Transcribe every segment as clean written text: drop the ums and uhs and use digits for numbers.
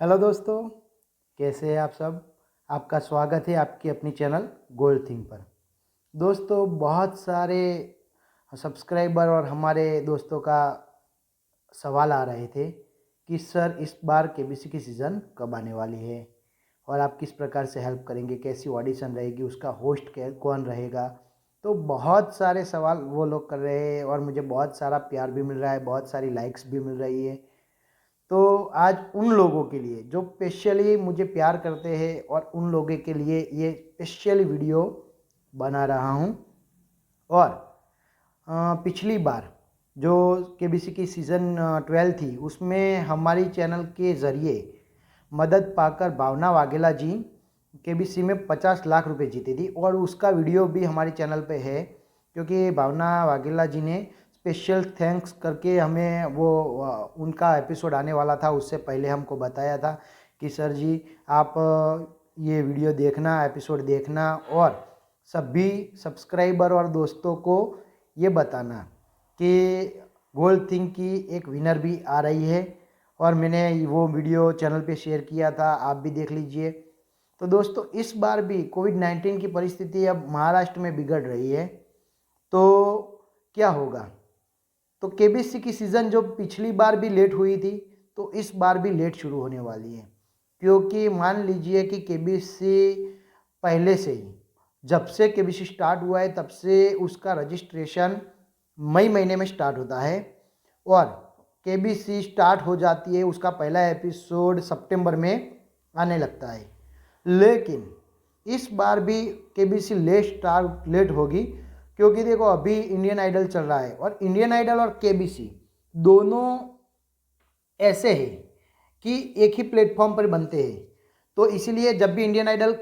Hello दोस्तों, कैसे हैं आप सब। आपका स्वागत है आपकी अपनी चैनल गोल्ड थिंग पर। दोस्तों, बहुत सारे सब्सक्राइबर और हमारे दोस्तों का सवाल आ रहे थे कि सर इस बार केबीसी की सीज़न कब आने वाली है और आप किस प्रकार से हेल्प करेंगे, कैसी ऑडिशन रहेगी, उसका होस्ट कौन रहेगा। तो बहुत सारे सवाल वो लोग कर रहे हैं और मुझे बहुत सारा प्यार भी मिल रहा है, बहुत सारी लाइक्स भी मिल रही है। तो आज उन लोगों के लिए जो स्पेशली मुझे प्यार करते हैं और उन लोगों के लिए ये स्पेशल वीडियो बना रहा हूँ। और पिछली बार जो केबीसी की सीज़न 12 थी उसमें हमारी चैनल के ज़रिए मदद पाकर भावना वाघेला जी केबीसी में 50 लाख रुपए जीती थी और उसका वीडियो भी हमारे चैनल पे है, क्योंकि भावना वाघेला जी ने स्पेशल थैंक्स करके हमें वो उनका एपिसोड आने वाला था उससे पहले हमको बताया था कि सर जी आप ये वीडियो देखना, एपिसोड देखना और सभी सब्सक्राइबर और दोस्तों को ये बताना कि गोल्ड थिंग की एक विनर भी आ रही है। और मैंने वो वीडियो चैनल पे शेयर किया था, आप भी देख लीजिए। तो दोस्तों, इस बार भी कोविड-19 की परिस्थिति अब महाराष्ट्र में बिगड़ रही है, तो क्या होगा। तो केबीसी की सीज़न जो पिछली बार भी लेट हुई थी तो इस बार भी लेट शुरू होने वाली है, क्योंकि मान लीजिए कि केबीसी पहले से ही, जब से केबीसी स्टार्ट हुआ है तब से उसका रजिस्ट्रेशन मई महीने में स्टार्ट होता है और केबीसी स्टार्ट हो जाती है, उसका पहला एपिसोड सितंबर में आने लगता है। लेकिन इस बार भी केबीसी लेट होगी, क्योंकि देखो अभी इंडियन आइडल चल रहा है और इंडियन आइडल और केबीसी दोनों ऐसे हैं कि एक ही प्लेटफॉर्म पर बनते हैं। तो इसीलिए जब भी इंडियन आइडल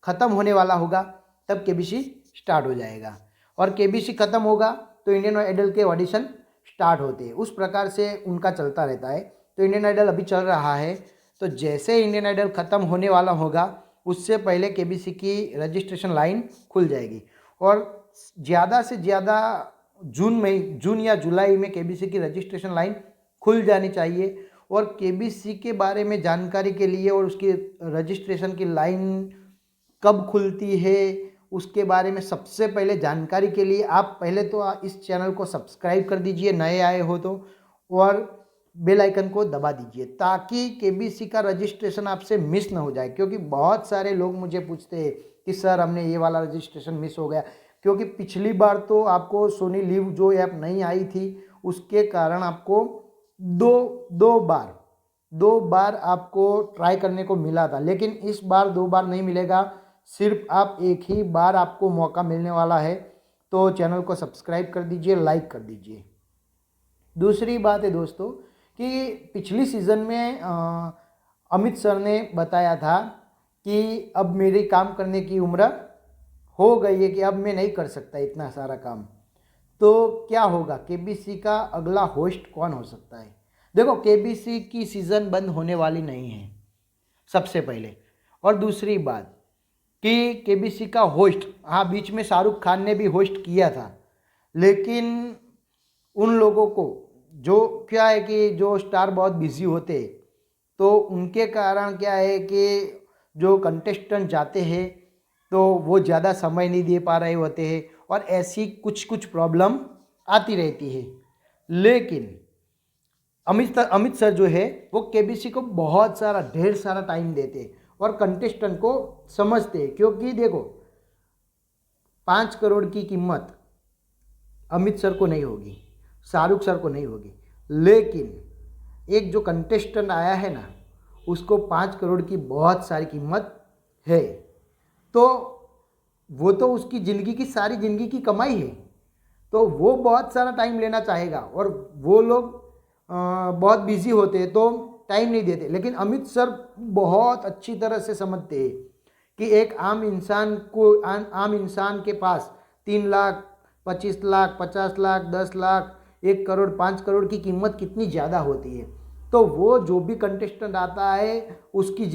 ख़त्म होने वाला होगा तब केबीसी स्टार्ट हो जाएगा और केबीसी ख़त्म होगा तो इंडियन आइडल के ऑडिशन स्टार्ट होते हैं। उस प्रकार से उनका चलता रहता है। तो इंडियन आइडल अभी चल रहा है, तो जैसे इंडियन आइडल ख़त्म होने वाला होगा उससे पहले केबीसी की रजिस्ट्रेशन लाइन खुल जाएगी और ज़्यादा से ज़्यादा जून या जुलाई में केबीसी की रजिस्ट्रेशन लाइन खुल जानी चाहिए। और केबीसी के बारे में जानकारी के लिए और उसकी रजिस्ट्रेशन की लाइन कब खुलती है उसके बारे में सबसे पहले जानकारी के लिए आप पहले तो इस चैनल को सब्सक्राइब कर दीजिए, नए आए हो तो, और बेल आइकन को दबा दीजिए ताकि केबीसी का रजिस्ट्रेशन आपसे मिस ना हो जाए। क्योंकि बहुत सारे लोग मुझे पूछते हैं कि सर हमने ये वाला रजिस्ट्रेशन मिस हो गया, क्योंकि पिछली बार तो आपको सोनी लिव जो ऐप नहीं आई थी उसके कारण आपको दो बार आपको ट्राई करने को मिला था, लेकिन इस बार 2 बार नहीं मिलेगा, सिर्फ आप एक ही बार आपको मौका मिलने वाला है। तो चैनल को सब्सक्राइब कर दीजिए, लाइक कर दीजिए। दूसरी बात है दोस्तों कि पिछली सीज़न में अमित सर ने बताया था कि अब मेरी काम करने की उम्र हो गई है कि अब मैं नहीं कर सकता इतना सारा काम। तो क्या होगा, केबीसी का अगला होस्ट कौन हो सकता है। देखो, केबीसी की सीज़न बंद होने वाली नहीं है सबसे पहले। और दूसरी बात कि केबीसी का होस्ट, हाँ बीच में शाहरुख खान ने भी होस्ट किया था, लेकिन उन लोगों को जो क्या है कि जो स्टार बहुत बिजी होते हैं तो उनके कारण क्या है कि जो कंटेस्टेंट जाते हैं तो वो ज़्यादा समय नहीं दे पा रहे होते हैं और ऐसी कुछ कुछ प्रॉब्लम आती रहती है। लेकिन अमित सर जो है वो केबीसी को बहुत सारा ढेर सारा टाइम देते हैं और कंटेस्टेंट को समझते हैं। क्योंकि देखो, 5 करोड़ की कीमत अमित सर को नहीं होगी, शाहरुख सर को नहीं होगी, लेकिन एक जो कंटेस्टेंट आया है ना उसको 5 करोड़ की बहुत सारी कीमत है। तो वो तो उसकी ज़िंदगी की सारी ज़िंदगी की कमाई है, तो वो बहुत सारा टाइम लेना चाहेगा और वो लोग बहुत बिजी होते हैं तो टाइम नहीं देते। लेकिन अमित सर बहुत अच्छी तरह से समझते हैं कि एक आम इंसान के पास 3 लाख, 25 लाख, 50 लाख, 10 लाख, 1 करोड़, 5 करोड़ की कीमत कितनी ज़्यादा होती है। तो वो जो भी कंटेस्टेंट आता है उसकी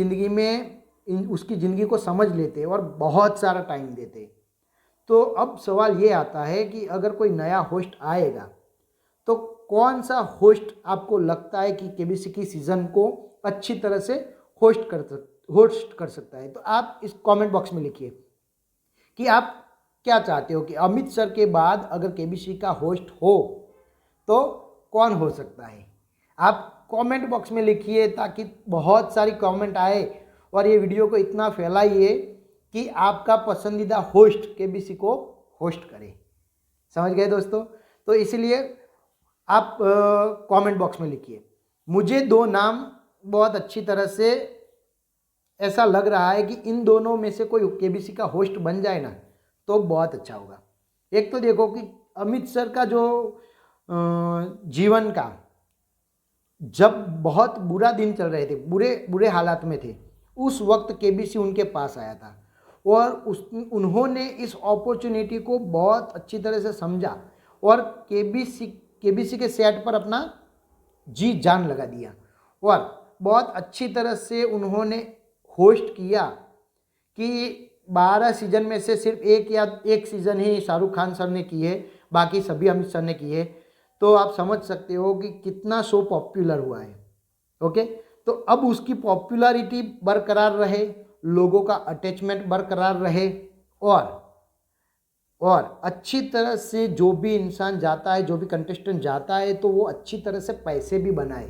ज़िंदगी को समझ लेते हैं और बहुत सारा टाइम देते हैं। तो अब सवाल ये आता है कि अगर कोई नया होस्ट आएगा तो कौन सा होस्ट आपको लगता है कि केबीसी की सीज़न को अच्छी तरह से होस्ट कर सकता है। तो आप इस कमेंट बॉक्स में लिखिए कि आप क्या चाहते हो कि अमित सर के बाद अगर केबीसी का होस्ट हो तो कौन हो सकता है। आप कमेंट बॉक्स में लिखिए ताकि बहुत सारी कमेंट आए और ये वीडियो को इतना फैलाइए कि आपका पसंदीदा होस्ट केबीसी को होस्ट करे। समझ गए दोस्तों? तो इसलिए आप कमेंट बॉक्स में लिखिए। मुझे दो नाम बहुत अच्छी तरह से ऐसा लग रहा है कि इन दोनों में से कोई केबीसी का होस्ट बन जाए ना तो बहुत अच्छा होगा। एक तो देखो कि अमित सर का जो जीवन का जब बहुत बुरा दिन चल रहे थे, बुरे हालात में थे, उस वक्त केबीसी उनके पास आया था और उन्होंने इस अपॉर्चुनिटी को बहुत अच्छी तरह से समझा और केबीसी के सेट पर अपना जी जान लगा दिया और बहुत अच्छी तरह से उन्होंने होस्ट किया कि 12 सीजन में से सिर्फ एक सीज़न ही शाहरुख खान सर ने किए, बाकी सभी अमित सर ने किए। तो आप समझ सकते हो कि कितना शो पॉपुलर हुआ है। ओके, तो अब उसकी पॉपुलैरिटी बरकरार रहे, लोगों का अटैचमेंट बरकरार रहे और अच्छी तरह से जो भी इंसान जाता है, जो भी कंटेस्टेंट जाता है तो वो अच्छी तरह से पैसे भी बनाए।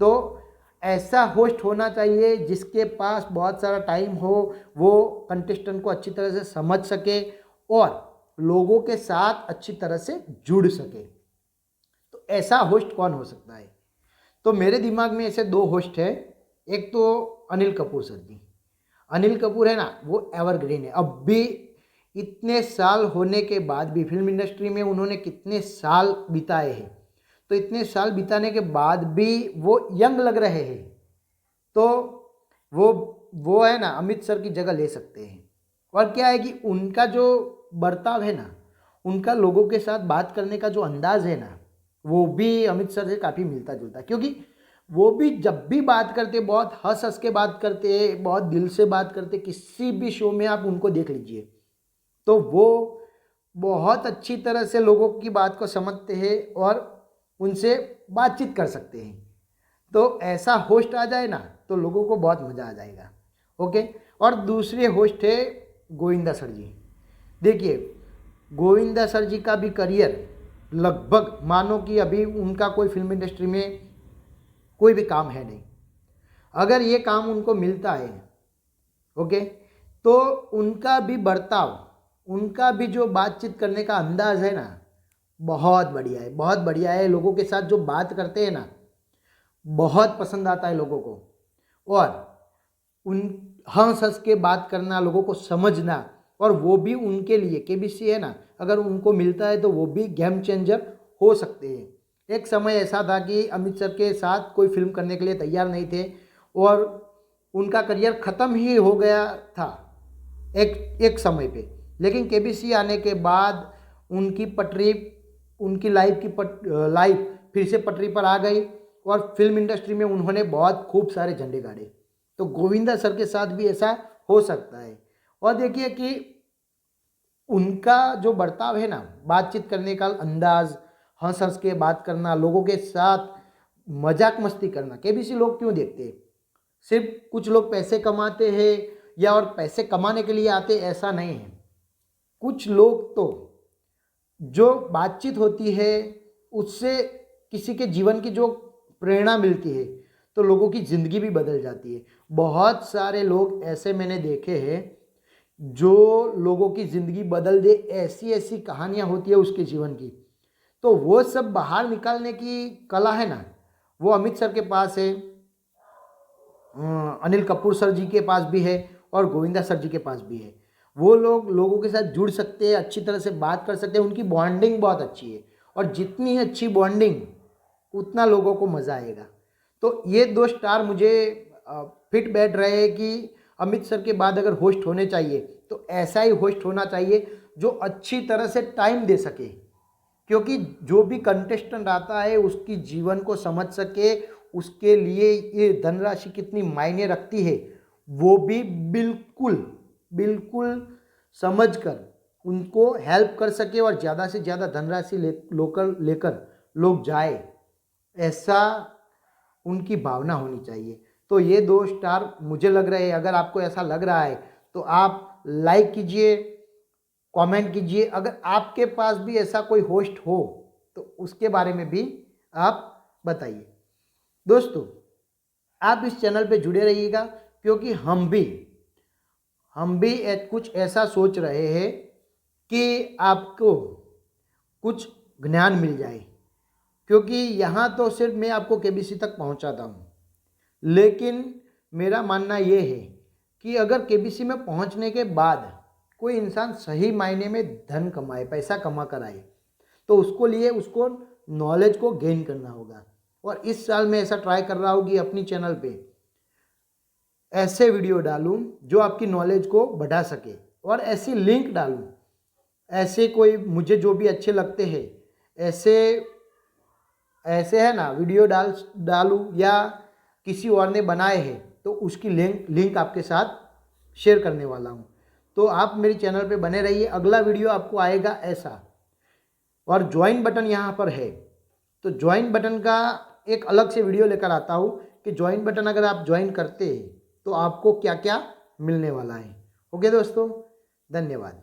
तो ऐसा होस्ट होना चाहिए जिसके पास बहुत सारा टाइम हो, वो कंटेस्टेंट को अच्छी तरह से समझ सके और लोगों के साथ अच्छी तरह से जुड़ सके। तो ऐसा होस्ट कौन हो सकता है? तो मेरे दिमाग में ऐसे दो होस्ट है। एक तो अनिल कपूर सर जी। अनिल कपूर है ना, वो एवरग्रीन है। अब भी इतने साल होने के बाद भी फिल्म इंडस्ट्री में उन्होंने कितने साल बिताए हैं, तो इतने साल बिताने के बाद भी वो यंग लग रहे हैं। तो वो है ना, अमित सर की जगह ले सकते हैं। और क्या है कि उनका जो बर्ताव है ना, उनका लोगों के साथ बात करने का जो अंदाज है ना, वो भी अमित सर से काफ़ी मिलता जुलता, क्योंकि वो भी जब भी बात करते बहुत हंस हंस के बात करते, बहुत दिल से बात करते। किसी भी शो में आप उनको देख लीजिए तो वो बहुत अच्छी तरह से लोगों की बात को समझते हैं और उनसे बातचीत कर सकते हैं। तो ऐसा होस्ट आ जाए ना तो लोगों को बहुत मज़ा आ जाएगा। ओके, और दूसरे होस्ट है गोविंदा सर जी। देखिए, गोविंदा सर जी का भी करियर लगभग मानो कि अभी उनका कोई फिल्म इंडस्ट्री में कोई भी काम है नहीं। अगर ये काम उनको मिलता है, ओके, तो उनका भी बर्ताव, उनका भी जो बातचीत करने का अंदाज है ना, बहुत बढ़िया है, बहुत बढ़िया है। लोगों के साथ जो बात करते हैं ना, बहुत पसंद आता है लोगों को। और उन हंस हंस के बात करना, लोगों को समझना, और वो भी उनके लिए केबीसी है ना, अगर उनको मिलता है तो वो भी गेम चेंजर हो सकते हैं। एक समय ऐसा था कि अमित सर के साथ कोई फिल्म करने के लिए तैयार नहीं थे और उनका करियर ख़त्म ही हो गया था एक समय पे। लेकिन केबीसी आने के बाद उनकी लाइफ फिर से पटरी पर आ गई और फिल्म इंडस्ट्री में उन्होंने बहुत खूब सारे झंडे गाड़े। तो गोविंदा सर के साथ भी ऐसा हो सकता है। और देखिए कि उनका जो बर्ताव है ना, बातचीत करने का अंदाज, हंस हंस के बात करना, लोगों के साथ मजाक मस्ती करना, केबीसी लोग क्यों देखते हैं? सिर्फ कुछ लोग पैसे कमाते हैं या और पैसे कमाने के लिए आते, ऐसा नहीं है। कुछ लोग तो जो बातचीत होती है उससे किसी के जीवन की जो प्रेरणा मिलती है तो लोगों की ज़िंदगी भी बदल जाती है। बहुत सारे लोग ऐसे मैंने देखे हैं जो लोगों की ज़िंदगी बदल दे, ऐसी ऐसी कहानियाँ होती है उसके जीवन की। तो वो सब बाहर निकालने की कला है ना, वो अमित सर के पास है, अनिल कपूर सर जी के पास भी है और गोविंदा सर जी के पास भी है। वो लोग लोगों के साथ जुड़ सकते हैं, अच्छी तरह से बात कर सकते हैं, उनकी बॉन्डिंग बहुत अच्छी है और जितनी अच्छी बॉन्डिंग उतना लोगों को मज़ा आएगा। तो ये दो स्टार मुझे फिट बैठ रहे हैं कि अमित सर के बाद अगर होस्ट होने चाहिए तो ऐसा ही होस्ट होना चाहिए जो अच्छी तरह से टाइम दे सके, क्योंकि जो भी कंटेस्टेंट आता है उसकी जीवन को समझ सके, उसके लिए ये धनराशि कितनी मायने रखती है वो भी बिल्कुल समझकर उनको हेल्प कर सके और ज़्यादा से ज़्यादा धनराशि लेकर लोग जाए, ऐसा उनकी भावना होनी चाहिए। तो ये 2 स्टार मुझे लग रहे हैं। अगर आपको ऐसा लग रहा है तो आप लाइक कीजिए, कमेंट कीजिए। अगर आपके पास भी ऐसा कोई होस्ट हो तो उसके बारे में भी आप बताइए। दोस्तों, आप इस चैनल पे जुड़े रहिएगा, क्योंकि हम भी कुछ ऐसा सोच रहे हैं कि आपको कुछ ज्ञान मिल जाए। क्योंकि यहाँ तो सिर्फ मैं आपको केबीसी तक पहुँचाता हूँ, लेकिन मेरा मानना ये है कि अगर केबीसी में पहुँचने के बाद कोई इंसान सही मायने में धन कमाए, पैसा कमा कर आए, तो उसको नॉलेज को गेन करना होगा। और इस साल मैं ऐसा ट्राई कर रहा हूँ कि अपनी चैनल पे ऐसे वीडियो डालूं जो आपकी नॉलेज को बढ़ा सके, और ऐसी लिंक डालूं, ऐसे कोई मुझे जो भी अच्छे लगते हैं ऐसे है ना वीडियो डालूं, या किसी और ने बनाए हैं तो उसकी लिंक आपके साथ शेयर करने वाला हूं। तो आप मेरे चैनल पे बने रहिए, अगला वीडियो आपको आएगा ऐसा। और ज्वाइन बटन यहाँ पर है, तो ज्वाइन बटन का एक अलग से वीडियो लेकर आता हूँ कि ज्वाइन बटन अगर आप ज्वाइन करते हैं तो आपको क्या क्या मिलने वाला है। ओके दोस्तों, धन्यवाद।